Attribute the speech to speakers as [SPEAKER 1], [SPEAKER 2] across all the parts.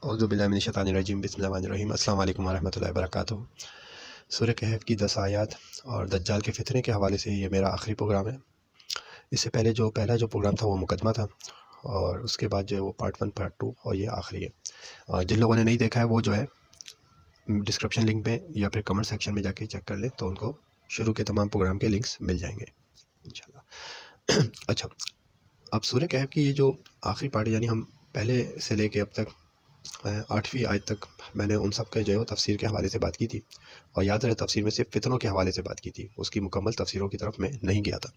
[SPEAKER 1] اعوذ باللہ من الشیطان الرجیم بسم اللہ الرحمن الرحیم السلام علیکم ورحمۃ اللہ وبرکاتہ۔ سورہ کہف کی 10 آیات اور دجال کے فتنے کے حوالے سے یہ میرا آخری پروگرام ہے۔ اس سے پہلے جو پہلا پروگرام تھا وہ مقدمہ تھا، اور اس کے بعد جو ہے وہ پارٹ 1 پارٹ 2 اور یہ آخری ہے۔ اور جن لوگوں نے نہیں دیکھا ہے وہ جو ہے ڈسکرپشن لنک پہ یا پھر کمنٹ سیکشن میں جا کے چیک کر لیں، تو ان کو شروع کے تمام پروگرام کے لنکس مل جائیں گے انشاءاللہ۔ اچھا، اب سورہ کہف کی یہ جو آخری پارٹ، یعنی ہم پہلے سے لے کے اب تک 8ویں آیت تک میں نے ان سب کے جو ہے وہ تفسیر کے حوالے سے بات کی تھی، اور یاد رہے تفسیر میں صرف فتنوں کے حوالے سے بات کی تھی، اس کی مکمل تفسیروں کی طرف میں نہیں گیا تھا۔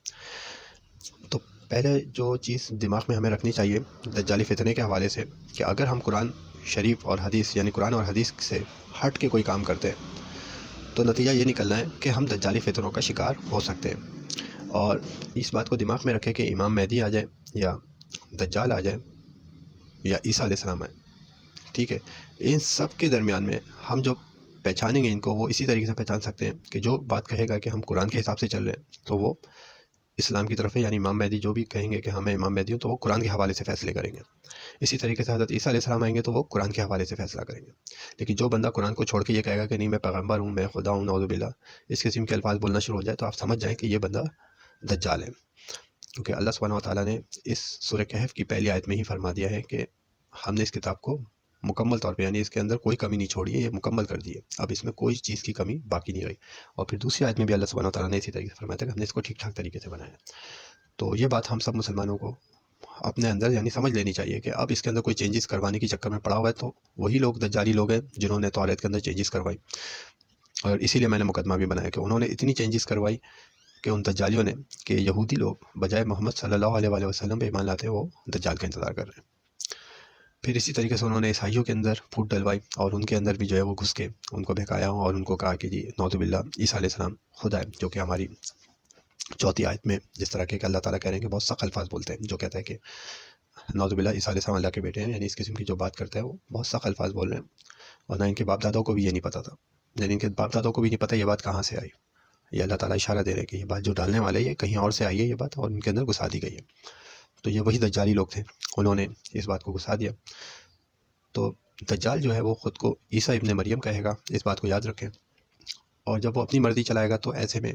[SPEAKER 1] تو پہلے جو چیز دماغ میں ہمیں رکھنی چاہیے دجالی فتنے کے حوالے سے، کہ اگر ہم قرآن شریف اور حدیث یعنی قرآن اور حدیث سے ہٹ کے کوئی کام کرتے ہیں تو نتیجہ یہ نکلنا ہے کہ ہم دجالی فتنوں کا شکار ہو سکتے ہیں۔ اور اس بات کو دماغ میں رکھے کہ امام مہدی آ جائے یا دجال آ جائے یا عیسیٰ علیہ السلام آئے، ٹھیک ہے، ان سب کے درمیان میں ہم جو پہچانیں گے ان کو، وہ اسی طریقے سے پہچان سکتے ہیں کہ جو بات کہے گا کہ ہم قرآن کے حساب سے چل رہے ہیں تو وہ اسلام کی طرف ہے، یعنی امام مہدی جو بھی کہیں گے کہ ہمیں امام مہدی ہوں تو وہ قرآن کے حوالے سے فیصلے کریں گے۔ اسی طریقے سے حضرت عیسیٰ علیہ السلام آئیں گے تو وہ قرآن کے حوالے سے فیصلہ کریں گے۔ لیکن جو بندہ قرآن کو چھوڑ کے یہ کہے گا کہ نہیں میں پیغمبر ہوں، میں خدا ہوں، نعوذ باللہ، اس قسم کے الفاظ بولنا شروع ہو جائے تو آپ سمجھ جائیں کہ یہ بندہ دجال ہے، کیونکہ اللہ سبحانہ و تعالیٰ نے اس سورہ کہف کی پہلی آیت میں ہی فرما دیا ہے کہ ہم نے اس کتاب کو مکمل طور پہ، یعنی اس کے اندر کوئی کمی نہیں چھوڑی ہے، یہ مکمل کر دی ہے، اب اس میں کوئی چیز کی کمی باقی نہیں رہی۔ اور پھر دوسری آیت میں بھی اللہ سبحانہ و تعالیٰ نے اسی طریقے سے فرمایا تھا کہ ہم نے اس کو ٹھیک ٹھاک طریقے سے بنایا ہے۔ تو یہ بات ہم سب مسلمانوں کو اپنے اندر یعنی سمجھ لینی چاہیے کہ اب اس کے اندر کوئی چینجز کروانے کے چکر میں پڑا ہوا ہے تو وہی لوگ دجالی لوگ ہیں جنہوں نے توریت کے اندر چینجز کروائی، اور اسی لیے میں نے مقدمہ بھی بنایا کہ انہوں نے اتنی چینجز کروائی کہ ان دجالیوں نے، کہ یہودی لوگ بجائے محمد صلی اللہ علیہ وآلہ وسلم پہ ایمان لاتے وہ دجال کا انتظار کر رہے ہیں۔ پھر اسی طریقے سے انہوں نے عیسائیوں کے اندر پھوٹ ڈلوائی، اور ان کے اندر بھی جو ہے وہ گھس کے ان کو بہکایا اور ان کو کہا کہ جی نعوذ باللہ عیسیٰ علیہ السلام خدا ہے، جو کہ ہماری چوتھی آیت میں جس طرح کے کہ اللہ تعالیٰ کہہ رہے ہیں کہ بہت سخت الفاظ بولتے ہیں، جو کہتا ہے کہ نعوذ باللہ عیسیٰ علیہ السلام اللہ کے بیٹے ہیں، یعنی اس قسم کی جو بات کرتا ہے وہ بہت سخت الفاظ بول رہے ہیں، اور نہ ان کے باپ دادوں کو بھی یہ نہیں پتہ تھا، یعنی ان کے باپ دادوں کو بھی نہیں پتہ یہ بات کہاں سے آئی۔ یہ اللہ تعالیٰ اشارہ دے رہے ہیں کہ یہ بات جو ڈالنے والے یہ کہیں اور سے آئی ہے یہ بات، اور ان کے اندر گھسا دی گئی ہے۔ تو یہ وہی دجالی لوگ تھے، انہوں نے اس بات کو گھسا دیا۔ تو دجال جو ہے وہ خود کو عیسیٰ ابن مریم کہے گا، اس بات کو یاد رکھیں، اور جب وہ اپنی مرضی چلائے گا تو ایسے میں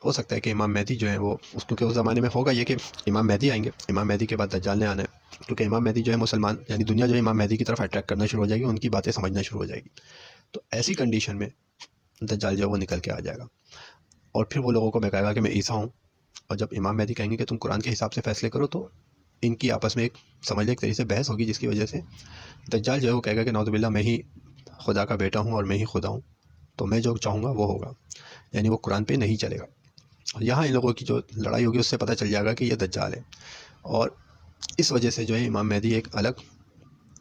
[SPEAKER 1] ہو سکتا ہے کہ امام مہدی جو ہے وہ کیونکہ اس زمانے میں ہوگا یہ کہ امام مہدی آئیں گے، امام مہدی کے بعد دجال نے آنا ہے، کیونکہ امام مہدی جو ہے مسلمان یعنی دنیا جو ہے امام مہدی کی طرف اٹریکٹ کرنا شروع ہو جائے گی، ان کی باتیں سمجھنا شروع ہو جائے گی۔ تو ایسی کنڈیشن میں دجال جو ہے وہ نکل کے آ جائے گا، اور پھر وہ لوگوں کو بہکائے گا کہ میں عیسیٰ ہوں، اور جب امام مہدی کہیں گے کہ تم قرآن کے حساب سے فیصلے کرو تو ان کی آپس میں ایک سمجھ لے ایک طریقے سے بحث ہوگی، جس کی وجہ سے دجال جو ہے وہ کہے گا کہ نعوذ باللہ میں ہی خدا کا بیٹا ہوں اور میں ہی خدا ہوں، تو میں جو چاہوں گا وہ ہوگا، یعنی وہ قرآن پہ نہیں چلے گا۔ یہاں ان لوگوں کی جو لڑائی ہوگی اس سے پتہ چل جائے گا کہ یہ دجال ہے، اور اس وجہ سے جو ہے امام مہدی ایک الگ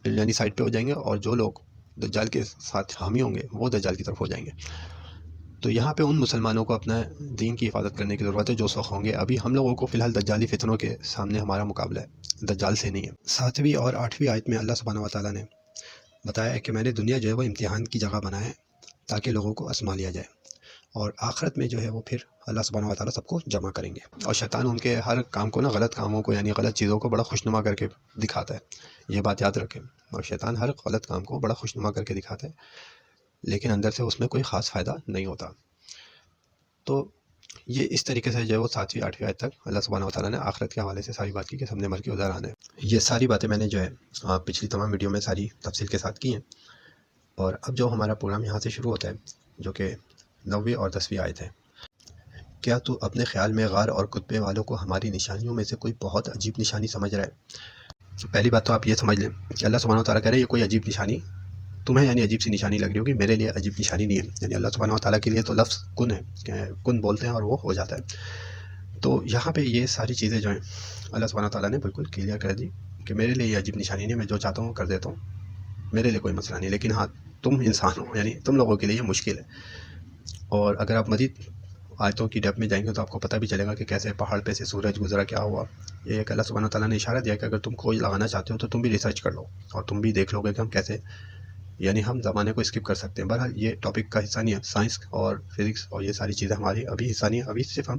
[SPEAKER 1] یعنی سائڈ پہ ہو جائیں گے، اور جو لوگ دجال کے ساتھ حامی ہوں گے وہ دجال کی طرف ہو جائیں گے۔ تو یہاں پہ ان مسلمانوں کو اپنا دین کی حفاظت کرنے کی ضرورت ہے جو سخ ہوں گے۔ ابھی ہم لوگوں کو فی الحال دجالی فتنوں کے سامنے ہمارا مقابلہ ہے، دجال سے نہیں ہے۔ 7ویں اور 8ویں آیت میں اللہ سبحانہ و تعالیٰ نے بتایا ہے کہ میں نے دنیا جو ہے وہ امتحان کی جگہ بنایا ہے تاکہ لوگوں کو آزما لیا جائے، اور آخرت میں جو ہے وہ پھر اللہ سبحانہ و تعالیٰ سب کو جمع کریں گے۔ اور شیطان ان کے ہر کام کو غلط کاموں کو یعنی غلط چیزوں کو بڑا خوشنما کر کے دکھاتا ہے، یہ بات یاد رکھیں، اور شیطان ہر غلط کام کو بڑا خوشنما کر کے دکھاتا ہے، لیکن اندر سے اس میں کوئی خاص فائدہ نہیں ہوتا۔ تو یہ اس طریقے سے جو ہے وہ 7ویں 8ویں آیت تک اللہ سبحانہ و تعالیٰ نے آخرت کے حوالے سے ساری بات کی کہ سب نے مر کے ادھر آنا ہے۔ یہ ساری باتیں میں نے جو ہے پچھلی تمام ویڈیو میں ساری تفصیل کے ساتھ کی ہیں، اور اب جو ہمارا پروگرام یہاں سے شروع ہوتا ہے جو کہ 9ویں اور 10ویں آیت ہے، کیا تو اپنے خیال میں غار اور کتبے والوں کو ہماری نشانیوں میں سے کوئی بہت عجیب نشانی سمجھ رہا ہے؟ پہلی بات تو آپ یہ سمجھ لیں کہ اللہ سبحانہ و تعالیٰ کہہ رہے ہیں یہ کوئی عجیب نشانی تمہیں یعنی عجیب سی نشانی لگ رہی ہوگی، میرے لیے عجیب نشانی نہیں ہے، یعنی اللہ سبحانہ و تعالیٰ کے لیے تو لفظ کن ہے، کہ کن بولتے ہیں اور وہ ہو جاتا ہے۔ تو یہاں پہ یہ ساری چیزیں جو ہیں اللہ سبحانہ و تعالیٰ نے بالکل کلیئر کر دی کہ میرے لیے یہ عجیب نشانی نہیں ہے، میں جو چاہتا ہوں کر دیتا ہوں، میرے لیے کوئی مسئلہ نہیں، لیکن ہاں تم انسان ہو، یعنی تم لوگوں کے لیے یہ مشکل ہے۔ اور اگر آپ مزید آیتوں کی ڈیپ میں جائیں گے تو آپ کو پتہ بھی چلے گا کہ کیسے پہاڑ پہ سے سورج گزرا، کیا ہوا۔ یہ ایک اللہ سبحانہ و تعالیٰ نے اشارہ دیا کہ اگر تم کھوج لگانا چاہتے ہو تو تم بھی ریسرچ کر لو، اور تم بھی دیکھ لو گے کہ ہم کیسے یعنی ہم زمانے کو اسکپ کر سکتے ہیں۔ بہرحال یہ ٹاپک کا حصہ نہیں ہے، سائنس اور فزکس اور یہ ساری چیزیں ہماری ابھی حصہ نہیں ہے، ابھی صرف ہم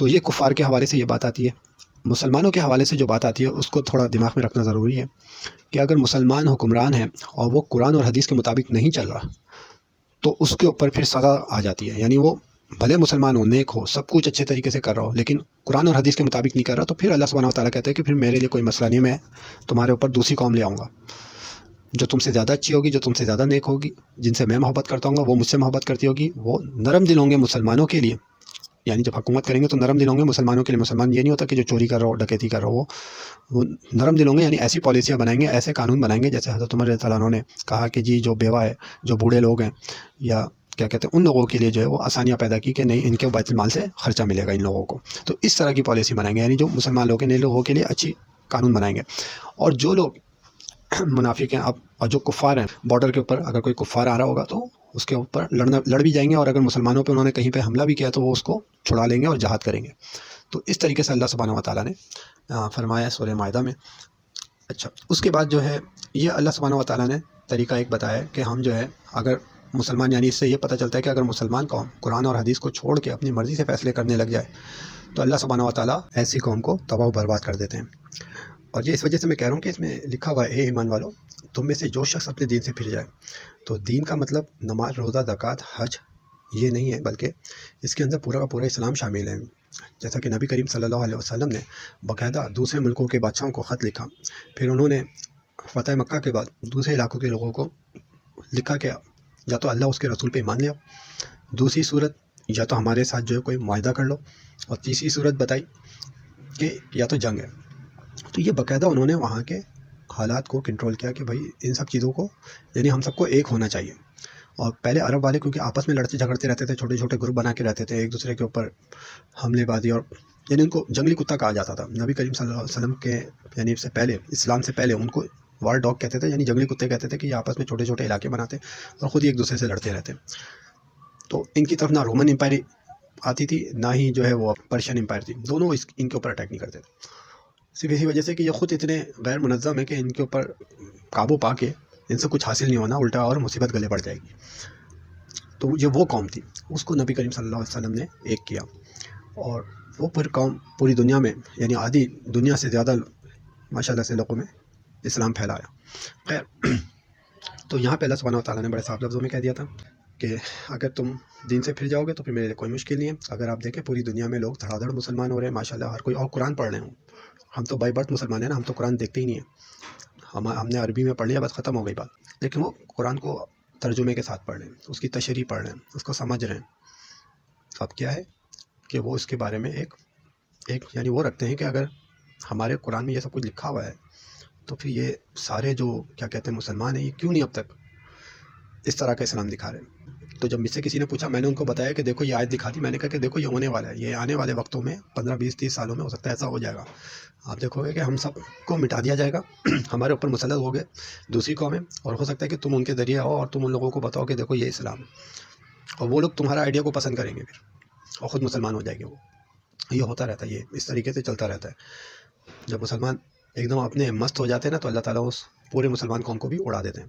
[SPEAKER 1] تو یہ کفار کے حوالے سے یہ بات آتی ہے. مسلمانوں کے حوالے سے جو بات آتی ہے اس کو تھوڑا دماغ میں رکھنا ضروری ہے کہ اگر مسلمان حکمران ہیں اور وہ قرآن اور حدیث کے مطابق نہیں چل رہا تو اس کے اوپر پھر سزا آ جاتی ہے. یعنی وہ بھلے مسلمان ہو، نیک ہو، سب کچھ اچھے طریقے سے کر رہا ہو، لیکن قرآن اور حدیث کے مطابق نہیں کر رہا تو پھر اللہ سبحانہ و تعالیٰ کہتے ہیں کہ پھر میرے لیے کوئی مسئلہ نہیں، میں تمہارے اوپر دوسری قوم لے آؤں گا جو تم سے زیادہ اچھی ہوگی، جو تم سے زیادہ نیک ہوگی، جن سے میں محبت کرتا ہوں گا، وہ مجھ سے محبت کرتی ہوگی، وہ نرم دل ہوں گے مسلمانوں کے لیے. یعنی جب حکومت کریں گے تو نرم دل ہوں گے مسلمانوں کے لیے. مسلمان یہ نہیں ہوتا کہ جو چوری کر رہا ہو، ڈکیتی کر رہا ہو، وہ نرم دل ہوں گے. یعنی ایسی پالیسیاں بنائیں گے، ایسے قانون بنائیں گے جیسے حضرت عمر رضی اللہ عنہ نے کہا کہ جی جو بیوہ ہے، جو بوڑھے لوگ ہیں، یا کیا کہتے ہیں ان لوگوں کے لیے جو ہے وہ آسانیاں پیدا کی کہ نہیں ان کے بیت المال سے خرچہ ملے گا ان لوگوں کو. تو اس طرح کی پالیسی بنائیں گے. یعنی جو مسلمان لوگ ہیں ان لوگوں کے لیے اچھی قانون بنائیں گے. اور جو لوگ منافق ہیں اب اور جو کفار ہیں، بارڈر کے اوپر اگر کوئی کفار آ رہا ہوگا تو اس کے اوپر لڑ بھی جائیں گے، اور اگر مسلمانوں پہ انہوں نے کہیں پہ حملہ بھی کیا تو وہ اس کو چھڑا لیں گے اور جہاد کریں گے. تو اس طریقے سے اللہ سبحانہ و تعالیٰ نے فرمایا سورہ مائدہ میں. اچھا، اس کے بعد جو ہے یہ اللہ سبحانہ و تعالیٰ نے طریقہ ایک بتایا کہ ہم جو ہے اگر مسلمان، یعنی اس سے یہ پتہ چلتا ہے کہ اگر مسلمان قوم قرآن اور حدیث کو چھوڑ کے اپنی مرضی سے فیصلے کرنے لگ جائے تو اللہ سبحانہ و تعالیٰ ایسی قوم کو تباہ و برباد کر دیتے ہیں. اور یہ اس وجہ سے میں کہہ رہا ہوں کہ اس میں لکھا ہوا ہے اے ایمان والو، تم میں سے جو شخص اپنے دین سے پھر جائے. تو دین کا مطلب نماز، روزہ، زکوٰۃ، حج یہ نہیں ہے، بلکہ اس کے اندر پورا کا پورا اسلام شامل ہے. جیسا کہ نبی کریم صلی اللہ علیہ وسلم نے باقاعدہ دوسرے ملکوں کے بادشاہوں کو خط لکھا، پھر انہوں نے فتح مکہ کے بعد دوسرے علاقوں کے لوگوں کو لکھا کہ یا تو اللہ اس کے رسول پہ ایمان لے آؤ، دوسری صورت یا تو ہمارے ساتھ جو ہے کوئی معاہدہ کر لو، اور تیسری صورت بتائی کہ یا تو جنگ ہے. تو یہ باقاعدہ انہوں نے وہاں کے حالات کو کنٹرول کیا کہ بھائی ان سب چیزوں کو، یعنی ہم سب کو ایک ہونا چاہیے. اور پہلے عرب والے کیونکہ آپس میں لڑتے جھگڑتے رہتے تھے، چھوٹے چھوٹے گروپ بنا کے رہتے تھے، ایک دوسرے کے اوپر حملے بازی، اور یعنی ان کو جنگلی کتا کہا جاتا تھا. نبی کریم صلی اللہ علیہ وسلم کے یعنی سے پہلے، اسلام سے پہلے ان کو وار ڈاگ کہتے تھے، یعنی جنگلی کتے کہتے تھے کہ یہ آپس میں چھوٹے چھوٹے علاقے بناتے اور خود ہی ایک دوسرے سے لڑتے رہتے. تو ان کی طرف نہ رومن امپائر آتی تھی، نہ ہی جو ہے وہ پرشین امپائر تھی، دونوں ان کے اوپر اٹیک نہیں کرتے تھے. صرف اسی وجہ سے کہ یہ خود اتنے غیر منظم ہے کہ ان کے اوپر قابو پا کے ان سے کچھ حاصل نہیں ہونا، الٹا اور مصیبت گلے پڑ جائے گی. تو یہ وہ قوم تھی، اس کو نبی کریم صلی اللہ علیہ وسلم نے ایک کیا، اور وہ پھر قوم پوری دنیا میں، یعنی آدھی دنیا سے زیادہ ماشاء اللہ سے لوگوں میں اسلام پھیلایا. خیر، تو یہاں پہ اللہ سبحانہ و تعالیٰ نے بڑے صاف لفظوں میں کہہ دیا تھا کہ اگر تم دین سے پھر جاؤ گے تو پھر میرے لیے کوئی مشکل نہیں ہے. اگر آپ دیکھیں پوری دنیا میں لوگ دھڑا دھڑ مسلمان ہو رہے ہیں ماشاء اللہ، ہر کوئی اور قرآن پڑھ رہے ہوں. ہم تو بائی برتھ مسلمان ہیں نا، ہم تو قرآن دیکھتے ہی نہیں ہیں. ہم نے عربی میں پڑھ لیا، بس ختم ہو گئی بات. لیکن وہ قرآن کو ترجمے کے ساتھ پڑھ رہے ہیں، اس کی تشریح پڑھ رہے ہیں، اس کو سمجھ رہے ہیں. اب کیا ہے کہ وہ اس کے بارے میں ایک یعنی وہ رکھتے ہیں کہ اگر ہمارے قرآن میں یہ سب کچھ لکھا ہوا ہے تو پھر یہ سارے جو کیا کہتے ہیں مسلمان ہیں، یہ کیوں نہیں اب تک اس طرح کا اسلام دکھا رہے ہیں. تو جب مجھ سے کسی نے پوچھا، میں نے ان کو بتایا کہ دیکھو یہ آیت دکھا دی. میں نے کہا کہ دیکھو یہ ہونے والا ہے، یہ آنے والے وقتوں میں 15 20 30 سالوں میں ہو سکتا ہے ایسا ہو جائے گا. آپ دیکھو گے کہ ہم سب کو مٹا دیا جائے گا، ہمارے اوپر مسلط ہو گئے دوسری قومیں، اور ہو سکتا ہے کہ تم ان کے ذریعے آؤ اور تم ان لوگوں کو بتاؤ کہ دیکھو یہ اسلام ہے، اور وہ لوگ تمہارا آئیڈیا کو پسند کریں گے پھر، اور خود مسلمان ہو جائے گے. وہ یہ ہوتا رہتا ہے، یہ اس طریقے سے چلتا رہتا ہے. جب مسلمان ایک دم اپنے مست ہو جاتے ہیں نا تو اللہ تعالیٰ اس پورے مسلمان قوم کو بھی اڑا دیتے ہیں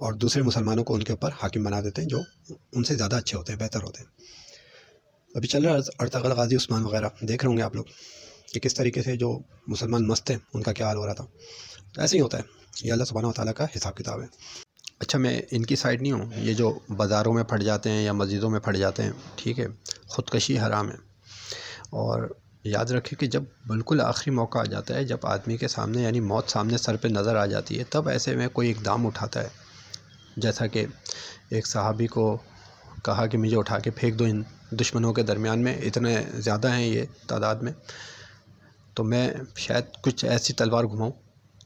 [SPEAKER 1] اور دوسرے مسلمانوں کو ان کے اوپر حاکم بنا دیتے ہیں جو ان سے زیادہ اچھے ہوتے ہیں، بہتر ہوتے ہیں. ابھی چل رہا ہے ارطغرل، غازی عثمان وغیرہ، دیکھ رہے ہوں گے آپ لوگ کہ کس طریقے سے جو مسلمان مست ہیں ان کا کیا حال ہو رہا تھا. ایسے ہی ہوتا ہے، یہ اللہ سبحانہ و تعالیٰ کا حساب کتاب ہے. اچھا، میں ان کی سائڈ نہیں ہوں، یہ جو بازاروں میں پھٹ جاتے ہیں یا مسجدوں میں پھٹ جاتے ہیں، ٹھیک ہے، خودکشی حرام ہے. اور یاد رکھیں کہ جب بالکل آخری موقع آ جاتا ہے، جب آدمی کے سامنے یعنی موت سامنے سر پہ نظر آ جاتی ہے، تب ایسے میں کوئی اقدام اٹھاتا ہے. جیسا کہ ایک صحابی کو کہا کہ مجھے اٹھا کے پھینک دو ان دشمنوں کے درمیان میں، اتنے زیادہ ہیں یہ تعداد میں، تو میں شاید کچھ ایسی تلوار گھماؤں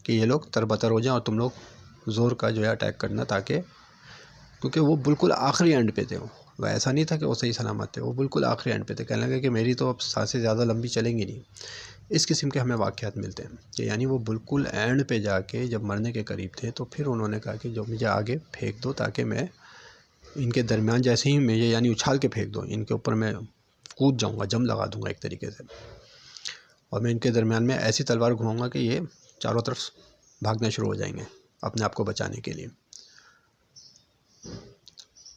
[SPEAKER 1] کہ یہ لوگ تربتر ہو جائیں اور تم لوگ زور کا جو ہے اٹیک کرنا، تاکہ کیونکہ وہ بالکل آخری اینڈ پہ تھے. وہ ایسا نہیں تھا کہ وہ صحیح سلامت تھے، وہ بالکل آخری اینڈ پہ تھے. کہنے لگے کہ میری تو اب سانسیں زیادہ لمبی چلیں گی نہیں. اس قسم کے ہمیں واقعات ملتے ہیں کہ یعنی وہ بالکل اینڈ پہ جا کے جب مرنے کے قریب تھے تو پھر انہوں نے کہا کہ جو مجھے آگے پھینک دو، تاکہ میں ان کے درمیان جیسے ہی مجھے یعنی اچھال کے پھینک دو، ان کے اوپر میں کود جاؤں گا، جم لگا دوں گا ایک طریقے سے، اور میں ان کے درمیان میں ایسی تلوار گھماؤں گا کہ یہ چاروں طرف بھاگنا شروع ہو جائیں گے اپنے آپ کو بچانے کے لیے.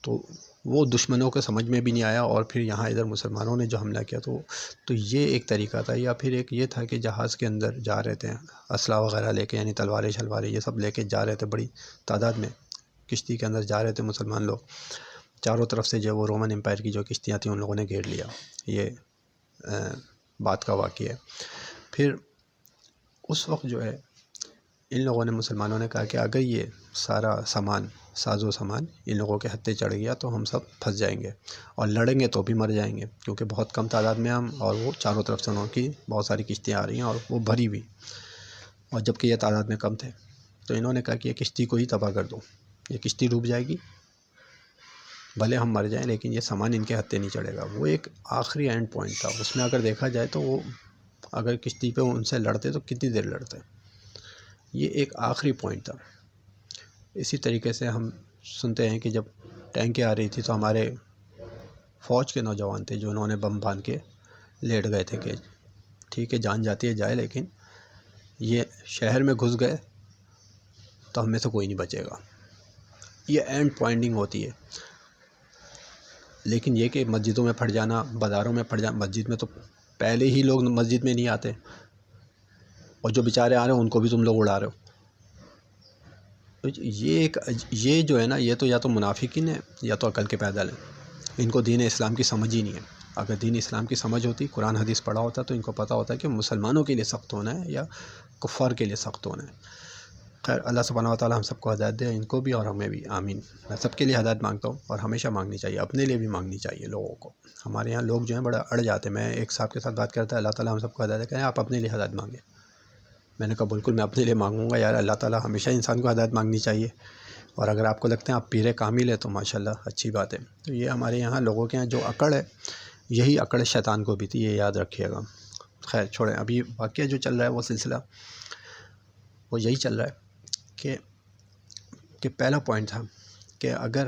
[SPEAKER 1] تو وہ دشمنوں کو سمجھ میں بھی نہیں آیا، اور پھر یہاں ادھر مسلمانوں نے جو حملہ کیا تو یہ ایک طریقہ تھا. یا پھر ایک یہ تھا کہ جہاز کے اندر جا رہے تھے اسلحہ وغیرہ لے کے، یعنی تلواریں شلواریں یہ سب لے کے جا رہے تھے بڑی تعداد میں، کشتی کے اندر جا رہے تھے مسلمان لوگ. چاروں طرف سے جو وہ رومن امپائر کی جو کشتیاں تھیں ان لوگوں نے گھیر لیا. یہ بات کا واقعہ ہے. پھر اس وقت جو ہے ان لوگوں نے، مسلمانوں نے کہا کہ اگر یہ سارا سامان، ساز و سامان ان لوگوں کے ہتھے چڑھ گیا تو ہم سب پھنس جائیں گے، اور لڑیں گے تو بھی مر جائیں گے، کیونکہ بہت کم تعداد میں ہم، اور وہ چاروں طرف سے انہوں کی بہت ساری کشتیاں آ رہی ہیں اور وہ بھری ہوئی، اور جب کہ یہ تعداد میں کم تھے. تو انہوں نے کہا کہ یہ کشتی کو ہی تباہ کر دو، یہ کشتی ڈوب جائے گی، بھلے ہم مر جائیں لیکن یہ سامان ان کے ہتھے نہیں چڑھے گا. وہ ایک آخری اینڈ پوائنٹ تھا. اس میں اگر دیکھا جائے تو وہ اگر کشتی پہ ان سے لڑتے تو کتنی دیر لڑتے. یہ ایک آخری پوائنٹ تھا. اسی طریقے سے ہم سنتے ہیں کہ جب ٹینکیں آ رہی تھی تو ہمارے فوج کے نوجوان تھے جو انہوں نے بم باندھ کے لیٹ گئے تھے کہ ٹھیک ہے جان جاتی ہے جائے، لیکن یہ شہر میں گھس گئے تو ہم میں سے کوئی نہیں بچے گا. یہ اینڈ پوائنٹنگ ہوتی ہے. لیکن یہ کہ مسجدوں میں پھٹ جانا، بازاروں میں پھٹ جانا، مسجد میں تو پہلے ہی لوگ مسجد میں نہیں آتے، اور جو بیچارے آ رہے ہیں ان کو بھی تم لوگ اڑا رہے ہو. یہ جو ہے نا، یہ تو یا تو منافقین ہے یا تو عقل کے پیدل ہیں. ان کو دین اسلام کی سمجھ ہی نہیں ہے. اگر دین اسلام کی سمجھ ہوتی، قرآن حدیث پڑھا ہوتا تو ان کو پتہ ہوتا ہے کہ مسلمانوں کے لیے سخت ہونا ہے یا کفار کے لیے سخت ہونا ہے. خیر، اللہ سبحانہ و تعالیٰ ہم سب کو ہدایت دے، ان کو بھی اور ہمیں بھی، آمین. میں سب کے لیے ہدایت مانگتا ہوں، اور ہمیشہ مانگنی چاہیے، اپنے لیے بھی مانگنی چاہیے لوگوں کو. ہمارے یہاں لوگ جو ہیں بڑا اڑ جاتے ہیں. میں ایک صاحب کے ساتھ بات کرتا ہے، اللہ تعالیٰ ہم سب کو ہدایت کریں، آپ اپنے لیے ہدایت مانگیں. میں نے کہا بالکل میں اپنے لیے مانگوں گا یار. اللہ تعالیٰ ہمیشہ انسان کو ہدایت مانگنی چاہیے. اور اگر آپ کو لگتے ہیں آپ پیر کامل ہے تو ماشاءاللہ اچھی بات ہے. تو یہ ہمارے یہاں لوگوں کے یہاں جو اکڑ ہے، یہی اکڑ شیطان کو بھی تھی، یہ یاد رکھیے گا. خیر چھوڑیں، ابھی واقعہ جو چل رہا ہے وہ سلسلہ وہ یہی چل رہا ہے کہ پہلا پوائنٹ تھا کہ اگر،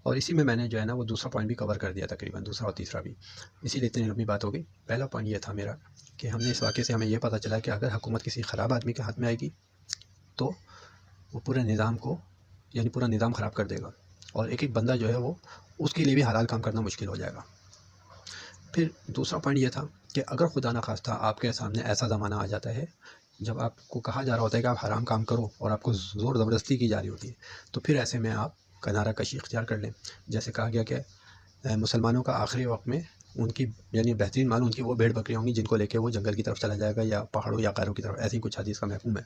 [SPEAKER 1] اور اسی میں نے جو ہے نا وہ دوسرا پوائنٹ بھی کور کر دیا تقریباً، دوسرا اور تیسرا بھی، اسی لیے اتنی لمبی بات ہو گئی. پہلا پوائنٹ یہ تھا میرا کہ ہم نے اس واقعے سے ہمیں یہ پتہ چلا کہ اگر حکومت کسی خراب آدمی کے ہاتھ میں آئے گی تو وہ پورے نظام کو، یعنی پورا نظام خراب کر دے گا، اور ایک ایک بندہ جو ہے وہ اس کے لیے بھی حلال کام کرنا مشکل ہو جائے گا. پھر دوسرا پوائنٹ یہ تھا کہ اگر خدا نخواستہ آپ کے سامنے ایسا زمانہ آ جاتا ہے جب آپ کو کہا جا رہا ہوتا ہے کہ آپ حرام کام کرو اور آپ کو زور زبردستی کی جا رہی ہوتی ہے، تو پھر ایسے میں آپ کنارہ کشی اختیار کر لیں. جیسے کہا گیا کہ مسلمانوں کا آخری وقت میں ان کی، یعنی بہترین مال ان کی وہ بھیڑ بکریاں ہوں گی جن کو لے کے وہ جنگل کی طرف چلا جائے گا یا پہاڑوں یا غاروں کی طرف. ایسی کچھ حدیث کا مفہوم ہے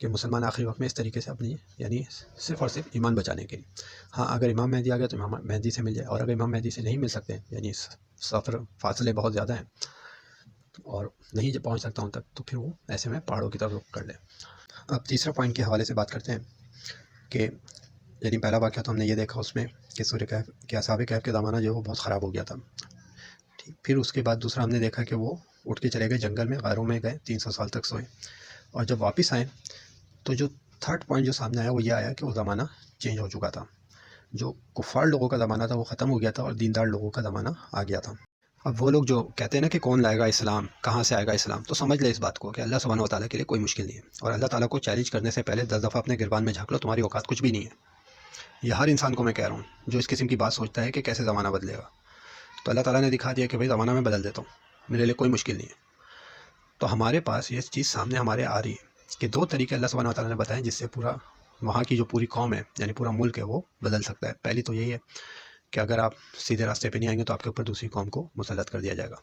[SPEAKER 1] کہ مسلمان آخری وقت میں اس طریقے سے اپنی، یعنی صرف اور صرف ایمان بچانے کے لیے. ہاں اگر امام مہدی آ گیا تو امام مہدی سے مل جائے، اور اگر امام مہدی سے نہیں مل سکتے، یعنی سفر فاصلے بہت زیادہ ہیں اور نہیں پہنچ سکتا ان تک، تو پھر وہ ایسے میں پہاڑوں کی طرف رخ کر لیں. اب تیسرا پوائنٹ کے حوالے سے بات کرتے ہیں کہ یعنی پہلا واقعہ تو ہم نے یہ دیکھا اس میں کہ سورہ کہف کہ اصحاب کہف کے زمانہ جو ہے وہ بہت خراب ہو گیا تھا. پھر اس کے بعد دوسرا ہم نے دیکھا کہ وہ اٹھ کے چلے گئے جنگل میں، غاروں میں گئے، 300 سال تک سوئے، اور جب واپس آئے تو جو تھرڈ پوائنٹ جو سامنے آیا وہ یہ آیا کہ وہ زمانہ چینج ہو چکا تھا. جو کفار لوگوں کا زمانہ تھا وہ ختم ہو گیا تھا اور دیندار لوگوں کا زمانہ آ گیا تھا. اب وہ لوگ جو کہتے ہیں نا کہ کون لائے گا اسلام، کہاں سے آئے گا اسلام، تو سمجھ لے اس بات کو کہ اللہ سبحانہ و تعالیٰ کے لیے کوئی مشکل نہیں ہے. اور اللہ تعالیٰ کو چیلنج کرنے سے پہلے 10 دفعہ اپنے گربان میں جھانک لو، تمہاری اوقات کچھ بھی نہیں ہے. یہ ہر انسان کو میں کہہ رہا ہوں جو اس قسم کی بات سوچتا ہے کہ کیسے زمانہ بدلے گا. تو اللہ تعالیٰ نے دکھا دیا کہ بھائی زمانہ میں بدل دیتا ہوں، میرے لیے کوئی مشکل نہیں ہے. تو ہمارے پاس یہ چیز سامنے ہمارے آ رہی ہے کہ 2 طریقے اللہ سبحانہ و تعالیٰ نے بتائے جس سے پورا وہاں کی جو پوری قوم ہے، یعنی پورا ملک ہے، وہ بدل سکتا ہے. پہلی تو یہی ہے کہ اگر آپ سیدھے راستے پہ نہیں آئیں گے تو آپ کے اوپر دوسری قوم کو مسلط کر دیا جائے گا.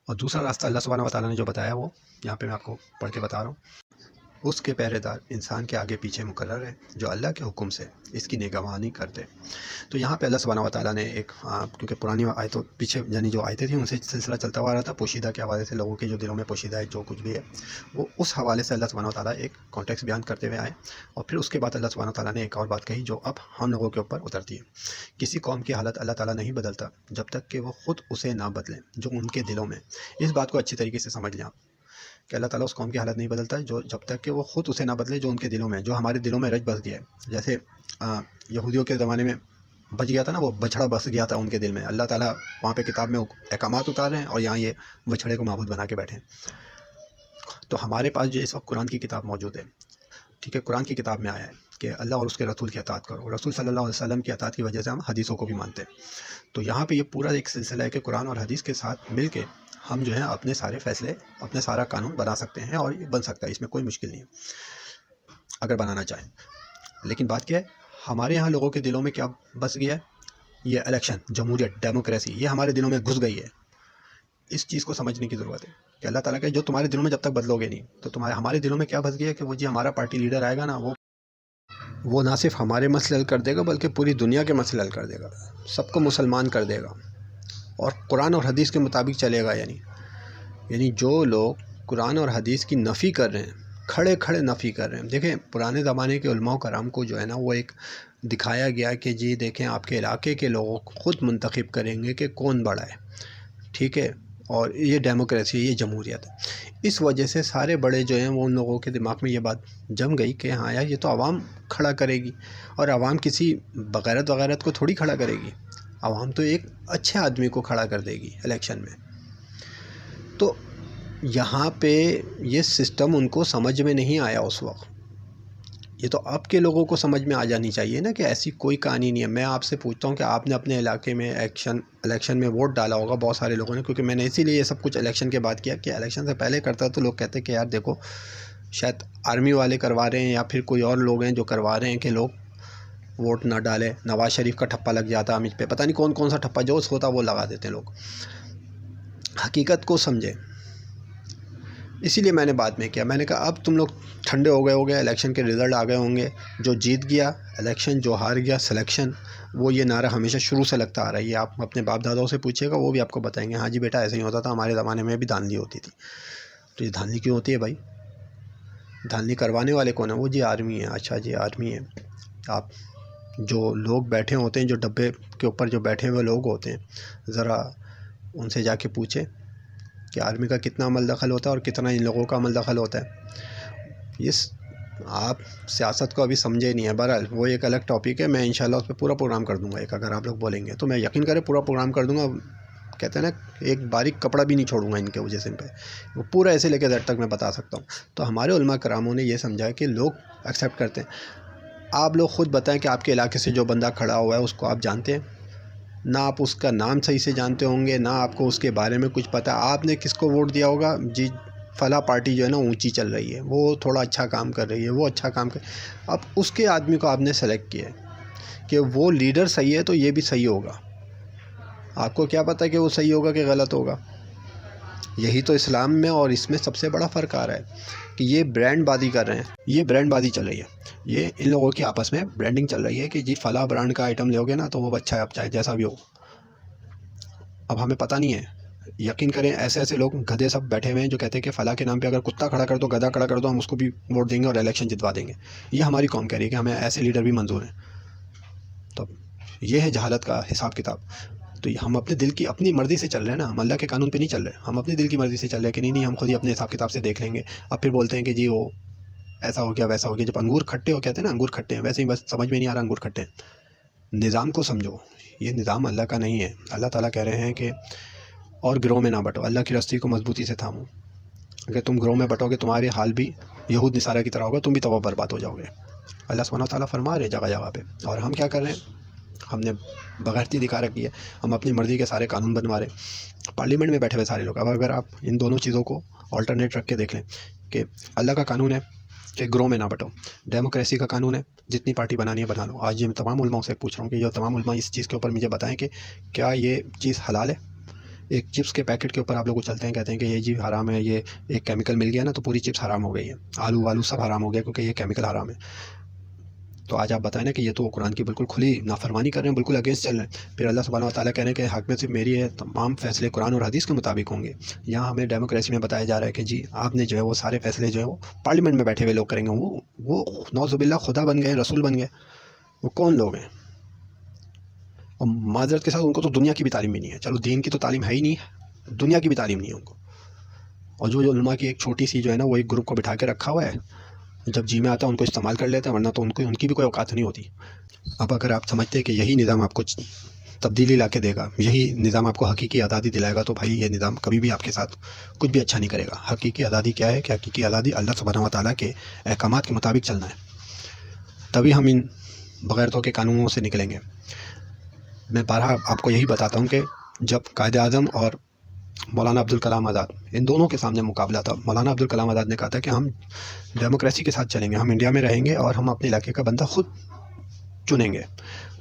[SPEAKER 1] اور دوسرا راستہ اللہ سبحانہ و تعالیٰ نے جو بتایا وہ یہاں پہ میں آپ کو پڑھ کے بتا رہا ہوں. اس کے پہرے دار انسان کے آگے پیچھے مقرر ہے جو اللہ کے حکم سے اس کی نگہبانی کرتے. تو یہاں پہ اللہ سبحانہ و تعالیٰ نے ایک، کیونکہ پرانی آیتوں پیچھے یعنی جو آیتیں تھیں ان سے سلسلہ چلتا ہوا رہا تھا، پوشیدہ کے حوالے سے، لوگوں کے جو دلوں میں پوشیدہ ہے جو کچھ بھی ہے وہ اس حوالے سے اللہ سبحانہ و تعالیٰ ایک کانٹیکس بیان کرتے ہوئے آئے. اور پھر اس کے بعد اللہ سبحانہ و تعالیٰ نے ایک اور بات کہی جو اب ہم لوگوں کے اوپر اترتی ہے. کسی قوم کی حالت اللہ تعالیٰ نہیں بدلتا جب تک کہ وہ خود اسے نہ بدلیں جو ان کے دلوں میں. اس بات کو اچھی طریقے سے سمجھ لیں آپ کہ اللہ تعالیٰ اس قوم کی حالت نہیں بدلتا جو جب تک کہ وہ خود اسے نہ بدلے جو ان کے دلوں میں، جو ہمارے دلوں میں رچ بس گیا ہے. جیسے یہودیوں کے زمانے میں بچ گیا تھا نا، وہ بچھڑا بس گیا تھا ان کے دل میں. اللہ تعالیٰ وہاں پہ کتاب میں احکامات اتار رہے ہیں اور یہاں یہ بچھڑے کو معبود بنا کے بیٹھے ہیں. تو ہمارے پاس جو اس وقت قرآن کی کتاب موجود ہے، ٹھیک ہے، قرآن کی کتاب میں آیا ہے کہ اللہ اور اس کے رسول کی اطاعت کرو. رسول صلی اللہ علیہ وسلم کی اطاعت کی وجہ سے ہم حدیثوں کو بھی مانتے ہیں. تو یہاں پہ یہ پورا ایک سلسلہ ہے کہ قرآن اور حدیث کے ساتھ مل کے ہم جو ہیں اپنے سارے فیصلے، اپنے سارا قانون بنا سکتے ہیں، اور یہ بن سکتا ہے، اس میں کوئی مشکل نہیں ہے اگر بنانا چاہیں. لیکن بات کیا ہے، ہمارے یہاں لوگوں کے دلوں میں کیا بس گیا ہے؟ یہ الیکشن، جمہوریت، ڈیموکریسی، یہ ہمارے دلوں میں گھس گئی ہے. اس چیز کو سمجھنے کی ضرورت ہے کہ اللہ تعالیٰ کہ جو تمہارے دلوں میں جب تک بدلو گے نہیں، تو ہمارے دلوں میں کیا بس گیا ہے کہ وہ جی ہمارا پارٹی لیڈر آئے گا نا، وہ نہ صرف ہمارے مسئلے حل کر دے گا بلکہ پوری دنیا کے مسئلے حل کر دے گا، سب کو مسلمان کر دے گا، اور قرآن اور حدیث کے مطابق چلے گا. یعنی جو لوگ قرآن اور حدیث کی نفی کر رہے ہیں، کھڑے کھڑے نفی کر رہے ہیں. دیکھیں پرانے زمانے کے علماء کرام کو جو ہے نا وہ ایک دکھایا گیا کہ جی دیکھیں آپ کے علاقے کے لوگوں خود منتخب کریں گے کہ کون بڑا ہے، ٹھیک ہے، اور یہ ڈیموکریسی ہے، یہ جمہوریت ہے. اس وجہ سے سارے بڑے جو ہیں وہ ان لوگوں کے دماغ میں یہ بات جم گئی کہ ہاں یار یہ تو عوام کھڑا کرے گی، اور عوام کسی بغیرت وغیرت کو تھوڑی کھڑا کرے گی، عوام تو ایک اچھے آدمی کو کھڑا کر دے گی الیکشن میں. تو یہاں پہ یہ سسٹم ان کو سمجھ میں نہیں آیا اس وقت. یہ تو اب کے لوگوں کو سمجھ میں آ جانی چاہیے نا کہ ایسی کوئی کہانی نہیں ہے. میں آپ سے پوچھتا ہوں کہ آپ نے اپنے علاقے میں الیکشن میں ووٹ ڈالا ہوگا بہت سارے لوگوں نے، کیونکہ میں نے اسی لیے یہ سب کچھ الیکشن کے بعد کیا کہ الیکشن سے پہلے کرتا تو لوگ کہتے کہ یار دیکھو شاید آرمی والے کروا رہے ہیں یا پھر کوئی اور لوگ ہیں جو کروا رہے ہیں کہ لوگ ووٹ نہ ڈالیں. نواز شریف کا ٹھپا لگ جاتا ہم پہ، پتہ نہیں کون کون سا ٹھپا جو ہوتا وہ لگا دیتے ہیں لوگ. حقیقت کو سمجھیں. اسی لیے میں نے بعد میں کیا، میں نے کہا اب تم لوگ ٹھنڈے ہو گئے الیکشن کے رزلٹ آ گئے ہوں گے، جو جیت گیا الیکشن، جو ہار گیا سلیکشن. وہ یہ نعرہ ہمیشہ شروع سے لگتا آ رہا ہے. یہ آپ اپنے باپ داداؤں سے پوچھیے گا، وہ بھی آپ کو بتائیں گے ہاں جی بیٹا ایسے ہی ہوتا تھا، ہمارے زمانے میں بھی دھاندلی ہوتی تھی. تو یہ دھاندلی کیوں ہوتی ہے بھائی؟ دھاندلی کروانے والے کون ہیں؟ وہ جی آرمی ہے. اچھا جی آرمی ہے. آپ جو لوگ بیٹھے ہوتے ہیں، جو ڈبے کے اوپر جو بیٹھے ہوئے لوگ ہوتے ہیں، ذرا ان سے جا کے پوچھیں کہ آرمی کا کتنا عمل دخل ہوتا ہے اور کتنا ان لوگوں کا عمل دخل ہوتا ہے. آپ سیاست کو ابھی سمجھے نہیں ہے. بہرحال وہ ایک الگ ٹاپک ہے، میں انشاءاللہ اس پہ پورا پروگرام کر دوں گا ایک. اگر آپ لوگ بولیں گے تو میں یقین کریں پورا پروگرام کر دوں گا. کہتے ہیں نا ایک باریک کپڑا بھی نہیں چھوڑوں گا ان کے وجہ سے، ان پہ وہ پورا ایسے لے کے زیادہ تک میں بتا سکتا ہوں. تو ہمارے علماء کراموں نے یہ سمجھا کہ لوگ ایکسیپٹ کرتے ہیں. آپ لوگ خود بتائیں کہ آپ کے علاقے سے جو بندہ کھڑا ہوا ہے اس کو آپ جانتے ہیں؟ نہ آپ اس کا نام صحیح سے جانتے ہوں گے، نہ آپ کو اس کے بارے میں کچھ پتہ. آپ نے کس کو ووٹ دیا ہوگا؟ جی فلاں پارٹی جو ہے نا اونچی چل رہی ہے، وہ تھوڑا اچھا کام کر رہی ہے، وہ اچھا کام کر. اب اس کے آدمی کو آپ نے سلیکٹ کیا ہے کہ وہ لیڈر صحیح ہے تو یہ بھی صحیح ہوگا. آپ کو کیا پتہ کہ وہ صحیح ہوگا کہ غلط ہوگا؟ یہی تو اسلام میں اور اس میں سب سے بڑا فرق آ رہا ہے کہ یہ برانڈ بازی کر رہے ہیں. یہ برانڈ بازی چل رہی ہے. یہ ان لوگوں کی آپس میں برانڈنگ چل رہی ہے کہ جی فلاں برانڈ کا آئٹم لو گے نا تو وہ اچھا ہے، اب چاہے جیسا بھی ہو. اب ہمیں پتہ نہیں ہے. یقین کریں ایسے ایسے لوگ گدھے سب بیٹھے ہوئے ہیں جو کہتے ہیں کہ فلاں کے نام پہ اگر کتا کھڑا کر دو، گدھا کھڑا کر دو، ہم اس کو بھی ووٹ دیں گے اور الیکشن جتوا دیں گے. یہ ہماری قوم کہہ رہی ہے کہ ہمیں ایسے لیڈر بھی منظور ہیں. تو یہ ہے جہالت کا حساب کتاب. تو ہم اپنے دل کی اپنی مرضی سے چل رہے ہیں نا، ہم اللہ کے قانون پہ نہیں چل رہے. ہم اپنے دل کی مرضی سے چل رہے ہیں کہ نہیں ہم خود ہی اپنے حساب کتاب سے دیکھ لیں گے. اب پھر بولتے ہیں کہ جی وہ ایسا ہو گیا ویسا ہو گیا. جب انگور کھٹے ہو کہتے ہیں نا انگور کھٹے ہیں، ویسے ہی بس سمجھ میں نہیں آ رہا انگور کھٹے ہیں. نظام کو سمجھو. یہ نظام اللہ کا نہیں ہے. اللہ تعالیٰ کہہ رہے ہیں کہ اور گروہ میں نہ بٹو، اللہ کی رسی کو مضبوطی سے تھامو. اگر تم گروہ میں بٹو گے تمہارے حال بھی یہود نصارہ کی طرح ہوگا، تم بھی تباہ برباد ہو جاؤ گے. اللہ سبحانہ و تعالیٰ فرما رہے جگہ جگہ پہ. اور ہم کیا کر رہے ہیں؟ ہم نے بغیرتی دکھا رکھی ہے. ہم اپنی مرضی کے سارے قانون بنوا رہے ہیں. پارلیمنٹ میں بیٹھے ہوئے سارے لوگ. اب اگر آپ ان دونوں چیزوں کو آلٹرنیٹ رکھ کے دیکھ لیں کہ اللہ کا قانون ہے کہ گروہ میں نہ بٹو، ڈیموکریسی کا قانون ہے جتنی پارٹی بنانی ہے بنا لو. آج یہ تمام علماء سے پوچھ رہا ہوں کہ یہ تمام علماء اس چیز کے اوپر مجھے بتائیں کہ کیا یہ چیز حلال ہے؟ ایک چپس کے پیکٹ کے اوپر آپ لوگ چلتے ہیں کہتے ہیں کہ یہ جی حرام ہے، یہ ایک کیمیکل مل گیا نا تو پوری چپس حرام ہو گئی ہے، آلو والو سب حرام ہو گیا کیونکہ یہ کیمیکل حرام ہے. تو آج آپ بتائیں نا کہ یہ تو قرآن کی بالکل کھلی نافرمانی کر رہے ہیں، بالکل اگینسٹ چل رہے ہیں. پھر اللہ سبحانہ و تعالیٰ کہہ رہے ہیں کہ حق میں صرف میری ہے، تمام فیصلے قرآن اور حدیث کے مطابق ہوں گے. یہاں ہمیں ڈیموکریسی میں بتایا جا رہا ہے کہ جی آپ نے جو ہے وہ سارے فیصلے جو ہے وہ پارلیمنٹ میں بیٹھے ہوئے لوگ کریں گے. وہ نعوذ باللہ خدا بن گئے، رسول بن گئے. وہ کون لوگ ہیں؟ اور معذرت کے ساتھ ان کو تو دنیا کی بھی تعلیم بھی نہیں ہے. چلو دین کی تو تعلیم ہے ہی نہیں، دنیا کی بھی تعلیم نہیں ہے ان کو. اور جو علماء کی ایک چھوٹی سی جو ہے نا وہ ایک گروپ کو بٹھا کے رکھا ہوا ہے، جب جی میں آتا ہے ان کو استعمال کر لیتے ہیں، ورنہ تو ان کی بھی کوئی اوقات نہیں ہوتی. اب اگر آپ سمجھتے ہیں کہ یہی نظام آپ کو تبدیلی لا کے دے گا، یہی نظام آپ کو حقیقی آزادی دلائے گا، تو بھائی یہ نظام کبھی بھی آپ کے ساتھ کچھ بھی اچھا نہیں کرے گا. حقیقی آزادی کیا ہے کہ حقیقی آزادی اللہ سبحانہ و تعالیٰ کے احکامات کے مطابق چلنا ہے. تبھی ہم ان بغیرتوں کے قانونوں سے نکلیں گے. میں بارہا آپ کو یہی بتاتا ہوں کہ جب قائد اعظم اور مولانا عبدالکلام آزاد ان دونوں کے سامنے مقابلہ تھا، مولانا عبدالکلام آزاد نے کہا تھا کہ ہم ڈیموکریسی کے ساتھ چلیں گے، ہم انڈیا میں رہیں گے اور ہم اپنے علاقے کا بندہ خود چنیں گے.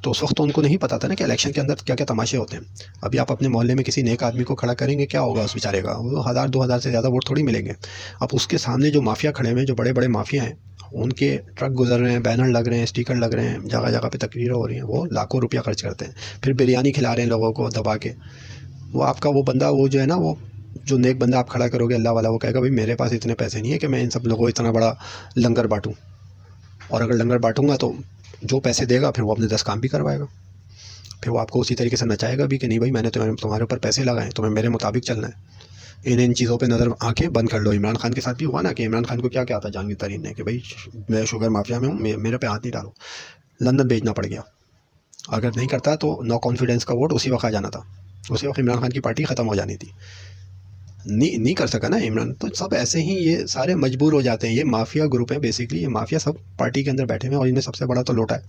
[SPEAKER 1] تو اس وقت تو ان کو نہیں پتا تھا نا کہ الیکشن کے اندر کیا کیا تماشے ہوتے ہیں. ابھی آپ اپنے محلے میں کسی نیک آدمی کو کھڑا کریں گے، کیا ہوگا اس بیچارے کا؟ وہ 1000-2000 سے زیادہ ووٹ تھوڑی ملیں گے. اب اس کے سامنے جو مافیا کھڑے ہوئے ہیں، جو بڑے بڑے مافیا ہیں، ان کے ٹرک گزر رہے ہیں، بینر لگ رہے ہیں، اسٹیکر لگ رہے ہیں، جگہ جگہ پہ تقریریں ہو رہی ہیں، وہ لاکھوں روپیہ خرچ کرتے ہیں، پھر بریانی کھلا رہے ہیں لوگوں کو دبا کے. وہ آپ کا وہ بندہ، وہ جو ہے نا، وہ جو نیک بندہ آپ کھڑا کرو گے اللہ والا، وہ کہے گا بھائی میرے پاس اتنے پیسے نہیں ہے کہ میں ان سب لوگوں کو اتنا بڑا لنگر بانٹوں، اور اگر لنگر بانٹوں گا تو جو پیسے دے گا پھر وہ اپنے 10 کام بھی کروائے گا، پھر وہ آپ کو اسی طریقے سے نچائے گا بھی کہ نہیں بھائی میں نے تمہارے اوپر پیسے لگائے، تمہیں میرے مطابق چلنا ہے. ان چیزوں پہ نظر آنکھیں بند کر لو. عمران خان کے ساتھ بھی ہوا نا کہ عمران خان کو کیا کیا تھا جہانگیر ترین نے کہ بھائی میں شوگر مافیا میں ہوں، میرے پہ ہاتھ نہیں ڈالو. لندن بھیجنا پڑ گیا. اگر نہیں کرتا تو نو کانفیڈنس کا ووٹ اسی وقت آ جانا تھا، اسی وقت عمران خان کی پارٹی ختم ہو جانی تھی. نہیں کر سکا نا عمران. تو سب ایسے ہی یہ سارے مجبور ہو جاتے ہیں. یہ مافیا گروپ ہیں بیسکلی، یہ مافیا سب پارٹی کے اندر بیٹھے ہوئے ہیں، اور ان میں سب سے بڑا تو لوٹا ہے.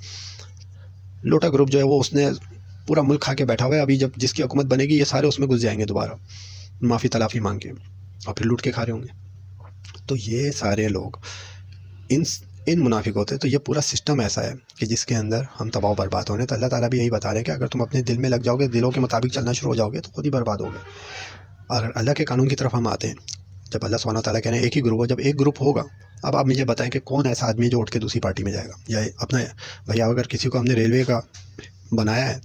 [SPEAKER 1] لوٹا گروپ جو ہے وہ اس نے پورا ملک کھا کے بیٹھا ہوا ہے. ابھی جب جس کی حکومت بنے گی یہ سارے اس میں گھس جائیں گے دوبارہ معافی تلافی مانگ کے، اور پھر لوٹ کے کھا رہے ہوں گے. تو یہ سارے لوگ ان منافق ہوتے ہیں. تو یہ پورا سسٹم ایسا ہے کہ جس کے اندر ہم تباہ و برباد ہونے. تو اللہ تعالیٰ بھی یہی بتا رہے ہیں کہ اگر تم اپنے دل میں لگ جاؤ گے، دلوں کے مطابق چلنا شروع ہو جاؤ گے تو خود ہی برباد ہوگے. اگر اللہ کے قانون کی طرف ہم آتے ہیں، جب اللہ سبحانہ تعالیٰ کہہ رہے ہیں ایک ہی گروپ ہو، جب ایک گروپ ہوگا، اب آپ مجھے بتائیں کہ کون ایسا آدمی ہے جو اٹھ کے دوسری پارٹی میں جائے گا؟ یا اپنا بھیا اگر کسی کو ہم نے ریلوے کا بنایا ہے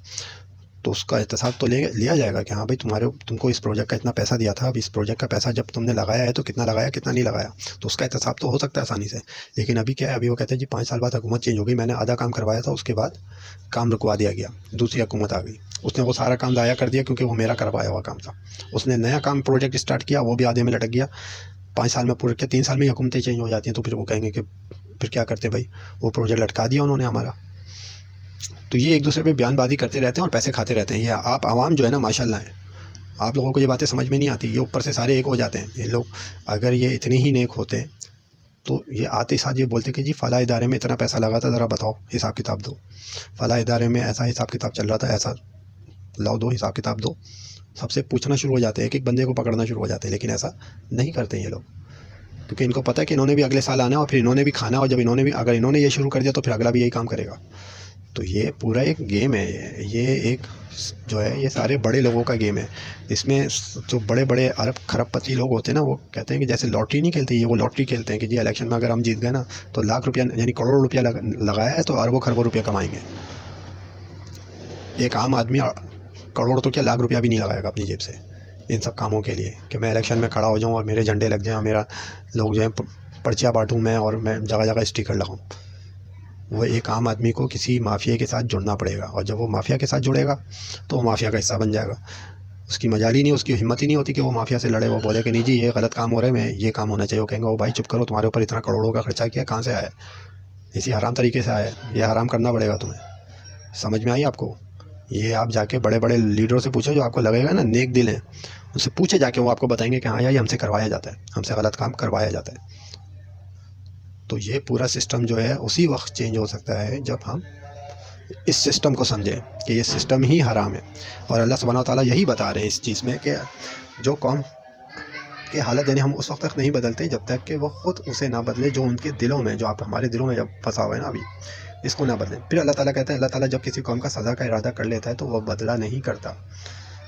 [SPEAKER 1] تو اس کا احتساب تو لیا جائے گا کہ ہاں بھائی تم کو اس پروجیکٹ کا اتنا پیسہ دیا تھا، اب اس پروجیکٹ کا پیسہ جب تم نے لگایا ہے تو کتنا لگایا کتنا نہیں لگایا، تو اس کا احتساب تو ہو سکتا ہے آسانی سے. لیکن ابھی کیا ہے، ابھی وہ کہتے ہیں جی 5 سال بعد حکومت چینج ہو گئی، میں نے آدھا کام کروایا تھا، اس کے بعد کام رکوا دیا گیا، دوسری حکومت آ گئی، اس نے وہ سارا کام ضائع کر دیا کیونکہ وہ میرا کروایا ہوا کام تھا. اس نے نیا کام پروجیکٹ اسٹارٹ کیا، وہ بھی آدھے میں لٹک گیا. 5 سال میں پورے 3 سال میں ہی حکومتیں چینج ہو جاتی ہیں، تو پھر وہ کہیں گے کہ پھر کیا کرتے بھائی، وہ پروجیکٹ لٹکا دیا انہوں نے ہمارا. تو یہ ایک دوسرے پہ بیان بازی کرتے رہتے ہیں اور پیسے کھاتے رہتے ہیں. یہ آپ عوام جو ہے نا ماشاءاللہ ہیں، آپ لوگوں کو یہ باتیں سمجھ میں نہیں آتی. یہ اوپر سے سارے ایک ہو جاتے ہیں. یہ لوگ اگر یہ اتنے ہی نیک ہوتے تو یہ آتے ساتھ یہ بولتے کہ جی فلاں ادارے میں اتنا پیسہ لگا تھا، ذرا بتاؤ حساب کتاب دو. فلاں ادارے میں ایسا حساب کتاب چل رہا تھا، ایسا لاؤ دو حساب کتاب دو. سب سے پوچھنا شروع ہو جاتے ہیں، ایک ایک بندے کو پکڑنا شروع ہو جاتے ہیں. لیکن ایسا نہیں کرتے یہ لوگ، کیونکہ ان کو پتہ ہے کہ انہوں نے بھی اگلے سال آنا ہے اور پھر انہوں نے بھی کھانا، اور جب اگر انہوں نے یہ شروع کر دیا تو پھر اگلا بھی یہی کام کرے گا. تو یہ پورا ایک گیم ہے. یہ ایک جو ہے یہ سارے بڑے لوگوں کا گیم ہے. اس میں جو بڑے بڑے ارب کھرب پتی لوگ ہوتے ہیں نا، وہ کہتے ہیں کہ جیسے لاٹری نہیں کھیلتے، یہ وہ لاٹری کھیلتے ہیں کہ جی الیکشن میں اگر ہم جیت گئے نا تو لاکھ روپیہ یعنی کروڑ روپیہ لگایا ہے تو اربوں کھربوں روپیہ کمائیں گے. ایک عام آدمی کروڑ تو کیا لاکھ روپیہ بھی نہیں لگائے گا اپنی جیب سے ان سب کاموں کے لیے کہ میں الیکشن میں کھڑا ہو جاؤں اور میرے جھنڈے لگ جائیں اور میرا لوگ جو ہے پرچیاں بانٹوں میں اور میں جگہ جگہ اسٹیکر لگاؤں. وہ ایک عام آدمی کو کسی مافیا کے ساتھ جڑنا پڑے گا، اور جب وہ مافیا کے ساتھ جڑے گا تو وہ مافیا کا حصہ بن جائے گا. اس کی مجال ہی نہیں، اس کی ہمت ہی نہیں ہوتی کہ وہ مافیا سے لڑے. وہ بولے کہ نہیں جی یہ غلط کام ہو رہا ہے، میں یہ کام ہونا چاہیے. وہ کہیں گے وہ بھائی چپ کرو، تمہارے اوپر اتنا کروڑوں کا خرچہ کیا، کہاں سے آیا؟ اسی حرام طریقے سے آیا ہے، یہ حرام کرنا پڑے گا تمہیں. سمجھ میں آئی آپ کو؟ یہ آپ جا کے بڑے بڑے لیڈروں سے پوچھو جو آپ کو لگے گا نا نیک دل ہیں، ان سے پوچھے جا کے، وہ آپ کو بتائیں گے کہ ہاں یہ ہم سے کروایا جاتا ہے، ہم سے غلط کام کروایا جاتا ہے. تو یہ پورا سسٹم جو ہے اسی وقت چینج ہو سکتا ہے جب ہم اس سسٹم کو سمجھیں کہ یہ سسٹم ہی حرام ہے. اور اللہ سبحانہ و تعالیٰ یہی بتا رہے ہیں اس چیز میں کہ جو قوم کی حالت یعنی ہم اس وقت تک نہیں بدلتے جب تک کہ وہ خود اسے نہ بدلے جو ان کے دلوں میں، جو آپ ہمارے دلوں میں جب پھنسا ہوا ہے نا ابھی، اس کو نہ بدلیں. پھر اللہ تعالیٰ کہتے ہیں، اللہ تعالیٰ جب کسی قوم کا سزا کا ارادہ کر لیتا ہے تو وہ بدلہ نہیں کرتا.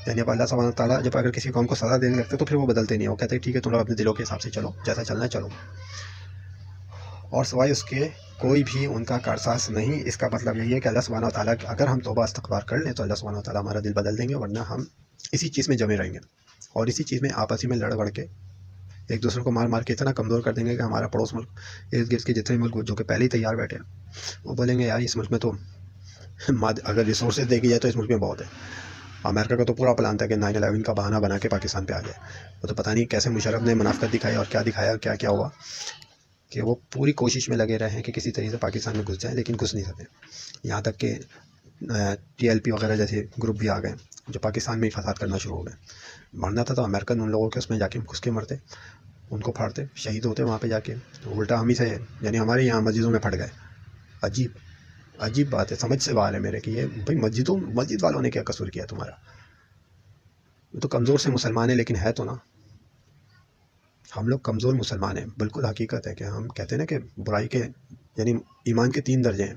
[SPEAKER 1] یعنی اب اللہ سبحانہ تعالیٰ جب اگر کسی قوم کو سزا دینے لگتے تو پھر وہ بدلتے نہیں. وہ کہتے ہیں ٹھیک ہے تم لوگ اپنے دلوں کے حساب سے چلو، جیسا چلنا ہے چلو، اور سوائے اس کے کوئی بھی ان کا کارساز نہیں. اس کا مطلب یہی ہے کہ اللہ سبحانہ وتعالیٰ اگر ہم توبہ استغفار کر لیں تو اللہ سبحانہ وتعالیٰ ہمارا دل بدل دیں گے، ورنہ ہم اسی چیز میں جمے رہیں گے اور اسی چیز میں آپسی میں لڑ بڑھ کے ایک دوسرے کو مار مار کے اتنا کمزور کر دیں گے کہ ہمارا پڑوس ملک، ارد گرد کے جتنے ملک جو کہ پہلے ہی تیار بیٹھے ہیں، وہ بولیں گے یار اس ملک میں تو اگر ریسورسز دیکھی جائے تو اس ملک میں بہت ہے. امریکہ کا تو پورا پلان تھا کہ 9/11 کا بہانہ بنا کے پاکستان پہ آ جائے. وہ تو پتہ نہیں کیسے مشرف نے منافقت دکھائی اور کیا دکھایا، کیا کیا ہوا کہ وہ پوری کوشش میں لگے رہے ہیں کہ کسی طریقے سے پاکستان میں گھس جائیں، لیکن گھس نہیں سکے. یہاں تک کہ TLP وغیرہ جیسے گروپ بھی آ گئے جو پاکستان میں ہی فساد کرنا شروع ہو گئے. مرنا تھا تو امریکن ان لوگوں کے اس میں جا کے گھس کے مرتے، ان کو پھاڑتے، شہید ہوتے وہاں پہ جا کے. الٹا ہم ہی سے یعنی ہمارے یہاں مسجدوں میں پھٹ گئے عجیب عجیب بات ہے، سمجھ سے باہر ہے میرے کہ یہ بھائی مسجد والوں نے کیا قصور کیا تمہارا؟ وہ تو کمزور سے مسلمان ہیں لیکن ہے تو نا، ہم لوگ کمزور مسلمان ہیں، بالکل حقیقت ہے کہ ہم کہتے ہیں نا کہ برائی کے یعنی ایمان کے 3 درجے ہیں،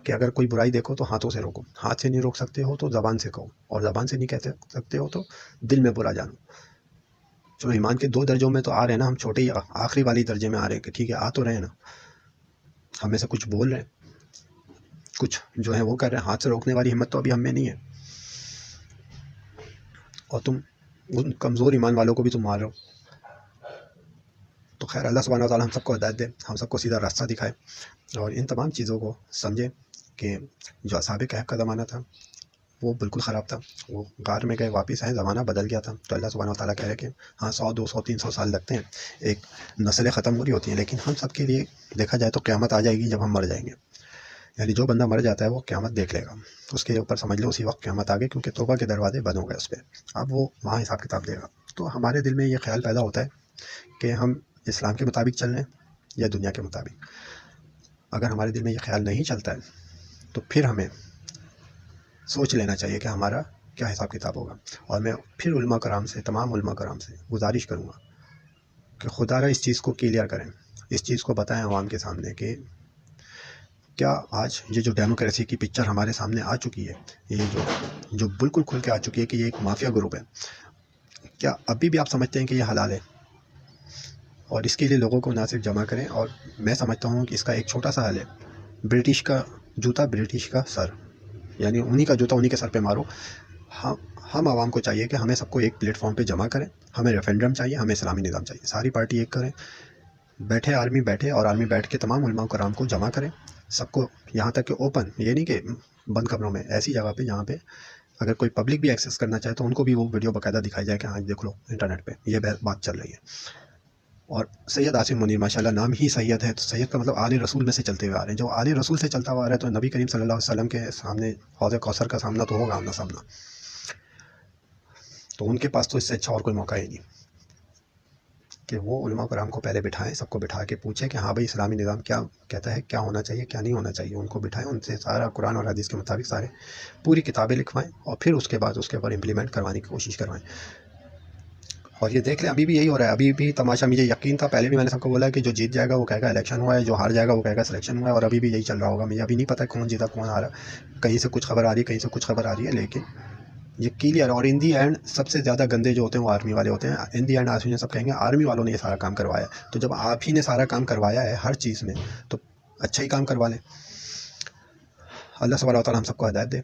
[SPEAKER 1] کہ اگر کوئی برائی دیکھو تو ہاتھوں سے روکو، ہاتھ سے نہیں روک سکتے ہو تو زبان سے کہو، اور زبان سے نہیں کہہ سکتے ہو تو دل میں برا جانو۔ چلو ایمان کے 2 درجوں میں تو آ رہے ہیں نا، ہم چھوٹے ہی آخری والی درجے میں آ رہے ہیں کہ ٹھیک ہے آ تو رہے ہیں نا، ہمیں سے کچھ بول رہے ہیں، کچھ جو ہے وہ کر رہے ہیں، ہاتھ سے روکنے والی ہمت تو ابھی ہم میں نہیں ہے، اور تم ان کمزور ایمان والوں کو بھی تم مار رہے ہو۔ تو خیر اللہ سبحانہ وتعالی ہم سب کو ہدایت دے، ہم سب کو سیدھا راستہ دکھائے، اور ان تمام چیزوں کو سمجھے کہ جو اصحاب کہف کا زمانہ تھا وہ بالکل خراب تھا، وہ غار میں گئے واپس آئے، زمانہ بدل گیا تھا، تو اللہ سبحانہ وتعالیٰ کہہ رہے کہ ہاں 100 200 300 سال لگتے ہیں، ایک نسلیں ختم ہو رہی ہوتی ہیں، لیکن ہم سب کے لیے دیکھا جائے تو قیامت آ جائے گی جب ہم مر جائیں گے، یعنی جو بندہ مر جاتا ہے وہ قیامت دیکھ لے گا، اس کے اوپر سمجھ لو اسی وقت قیامت آ گئی، کیونکہ توبہ کے دروازے بند ہو گئے اس پہ، اب وہ وہاں حساب کتاب دے گا۔ تو ہمارے دل میں یہ خیال پیدا ہوتا ہے کہ ہم اسلام کے مطابق چل رہے ہیں یا دنیا کے مطابق۔ اگر ہمارے دل میں یہ خیال نہیں چلتا ہے تو پھر ہمیں سوچ لینا چاہیے کہ ہمارا کیا حساب کتاب ہوگا، اور میں پھر علماء کرام سے، تمام علماء کرام سے گزارش کروں گا کہ خدا را اس چیز کو کلیئر کریں، اس چیز کو بتائیں عوام کے سامنے کہ کیا آج یہ جو ڈیموکریسی کی پکچر ہمارے سامنے آ چکی ہے، یہ جو بالکل کھل کے آ چکی ہے کہ یہ ایک مافیا گروپ ہے، کیا ابھی بھی آپ سمجھتے ہیں کہ یہ حلال ہے؟ اور اس کے لیے لوگوں کو نہ صرف جمع کریں، اور میں سمجھتا ہوں کہ اس کا ایک چھوٹا سا حل ہے، برٹش کا جوتا برٹش کا سر، یعنی انہی کا جوتا انہی کے سر پہ مارو۔ ہم عوام کو چاہیے کہ ہمیں سب کو ایک پلیٹ فارم پہ جمع کریں، ہمیں ریفرینڈم چاہیے، ہمیں اسلامی نظام چاہیے، ساری پارٹی ایک کریں، بیٹھے آرمی بیٹھے، اور آرمی بیٹھ کے تمام علماء کرام کو جمع کریں، سب کو، یہاں تک کہ اوپن، یہ نہیں کہ بند کمروں میں، ایسی جگہ پہ جہاں پہ اگر کوئی پبلک بھی ایکسیس کرنا چاہے تو ان کو بھی وہ ویڈیو باقاعدہ دکھائی جائے کہ ہاں دیکھ لو انٹرنیٹ پہ یہ بات چل رہی ہے۔ اور سید عاصم منیر ماشاءاللہ نام ہی سید ہے، تو سید کا مطلب آل رسول میں سے چلتے ہوئے آ رہے ہیں، جو آل رسول سے چلتا ہوا آ رہا ہے تو نبی کریم صلی اللہ علیہ وسلم کے سامنے حوض کوثر کا سامنا تو ہوگا آمنا سامنا، تو ان کے پاس تو اس سے اچھا اور کوئی موقع ہی نہیں کہ وہ علماء کرام کو پہلے بٹھائیں، سب کو بٹھا کے پوچھیں کہ ہاں بھائی اسلامی نظام کیا کہتا ہے، کیا ہونا چاہیے کیا نہیں ہونا چاہیے، ان کو بٹھائیں، ان سے سارا قرآن اور حدیث کے مطابق سارے پوری کتابیں لکھوائیں، اور پھر اس کے بعد اس کے اوپر امپلیمنٹ کروانے کی کوشش کروائیں۔ اور یہ دیکھ لیں ابھی بھی یہی ہو رہا ہے، ابھی بھی تماشا، مجھے یقین تھا، پہلے بھی میں نے سب کو بولا ہے کہ جو جیت جائے گا وہ کہے گا الیکشن ہوا ہے، جو ہار جائے گا وہ کہے گا سلیکشن ہوا ہے، اور ابھی بھی یہی چل رہا ہوگا، مجھے ابھی نہیں پتہ کون جیتا کون ہارا، کہیں سے کچھ خبر آ رہی ہے کہیں سے کچھ خبر آ رہی ہے، لیکن یہ کلیئر، اور ان دی اینڈ سب سے زیادہ گندے جو ہوتے ہیں وہ آرمی والے ہوتے ہیں، ان دی اینڈ آرمی نے سب کہیں گے آرمی والوں نے یہ سارا کام کروایا، تو جب آپ ہی نے سارا کام کروایا ہے ہر چیز میں تو اچھا ہی کام کروا لیں۔ اللہ سبحانہ وتعالی ہم سب کو ہدایت دے۔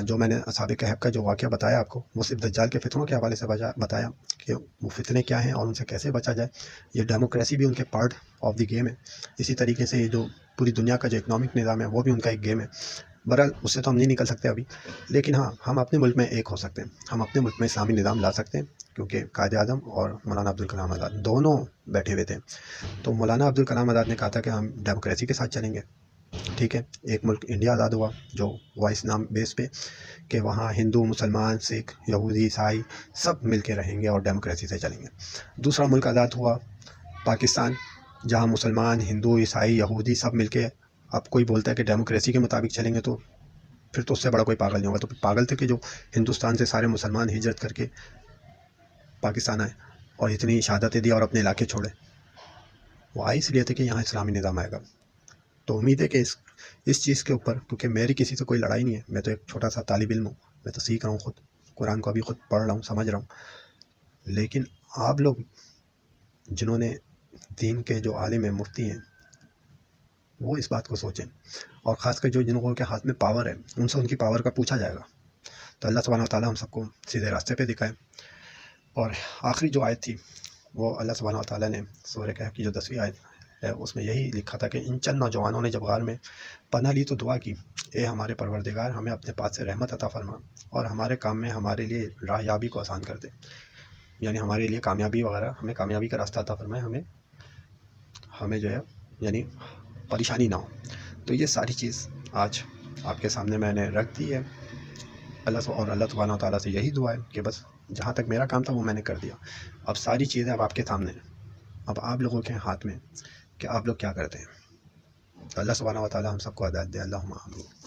[SPEAKER 1] جو میں نے اصحاب کہف کا جو واقعہ بتایا آپ کو، وہ صرف دجال کے فتنوں کے حوالے سے بتایا کہ وہ فتنے کیا ہیں اور ان سے کیسے بچا جائے، یہ ڈیموکریسی بھی ان کے پارٹ آف دی گیم ہے، اسی طریقے سے یہ جو پوری دنیا کا جو اکنامک نظام ہے وہ بھی ان کا ایک گیم ہے، بہرحال اس سے تو ہم نہیں نکل سکتے ابھی، لیکن ہاں ہم اپنے ملک میں ایک ہو سکتے ہیں، ہم اپنے ملک میں اسلامی نظام لا سکتے ہیں، کیونکہ قائد اعظم اور مولانا عبدالکلام آزاد دونوں بیٹھے ہوئے تھے، تو مولانا عبدالکلام آزاد نے کہا تھا کہ ہم ڈیموکریسی کے ساتھ چلیں گے، ٹھیک ہے، ایک ملک انڈیا آزاد ہوا جو وائس نام بیس پہ، کہ وہاں ہندو مسلمان سکھ یہودی عیسائی سب مل کے رہیں گے اور ڈیموکریسی سے چلیں گے۔ دوسرا ملک آزاد ہوا پاکستان، جہاں مسلمان ہندو عیسائی یہودی سب مل کے، اب کوئی بولتا ہے کہ ڈیموکریسی کے مطابق چلیں گے تو پھر تو اس سے بڑا کوئی پاگل نہیں ہوگا، تو پاگل تھے کہ جو ہندوستان سے سارے مسلمان ہجرت کر کے پاکستان آئے اور اتنی شہادتیں دی اور اپنے علاقے چھوڑے، وہ آئے اس لیے تھے کہ یہاں اسلامی نظام آئے گا۔ تو امید ہے کہ اس چیز کے اوپر، کیونکہ میری کسی سے کوئی لڑائی نہیں ہے، میں تو ایک چھوٹا سا طالب علم ہوں، میں تو سیکھ رہا ہوں، خود قرآن کو ابھی خود پڑھ رہا ہوں، سمجھ رہا ہوں، لیکن آپ لوگ جنہوں نے دین کے جو عالم ہیں مفتی ہیں وہ اس بات کو سوچیں، اور خاص کر جو جن لوگوں کے ہاتھ میں پاور ہے ان سے ان کی پاور کا پوچھا جائے گا، تو اللہ سبحانہ وتعالی ہم سب کو سیدھے راستے پہ دکھائے۔ اور آخری جو آیت تھی وہ اللہ سبحانہ وتعالی نے سورہ کہف کی جو 10ویں آیت ہے اس میں یہی لکھا تھا کہ ان چند نوجوانوں نے جب غار میں پناہ لی تو دعا کی، اے ہمارے پروردگار ہمیں اپنے پاس سے رحمت عطا فرما اور ہمارے کام میں ہمارے لیے راہ یابی کو آسان کر دے، یعنی ہمارے لیے کامیابی وغیرہ، ہمیں کامیابی کا راستہ عطا فرمائے، ہمیں جو ہے یعنی پریشانی نہ ہو۔ تو یہ ساری چیز آج آپ کے سامنے میں نے رکھ دی ہے، اللہ سبحانہ وتعالیٰ سے یہی دعا ہے کہ بس جہاں تک میرا کام تھا وہ میں نے کر دیا، اب ساری چیزیں اب آپ کے سامنے ہیں، اب آپ لوگوں کے ہاتھ میں کہ آپ لوگ کیا کرتے ہیں۔ اللہ سبحانہ و تعالیٰ ہم سب کو ہدایت دے، اللہم آمین۔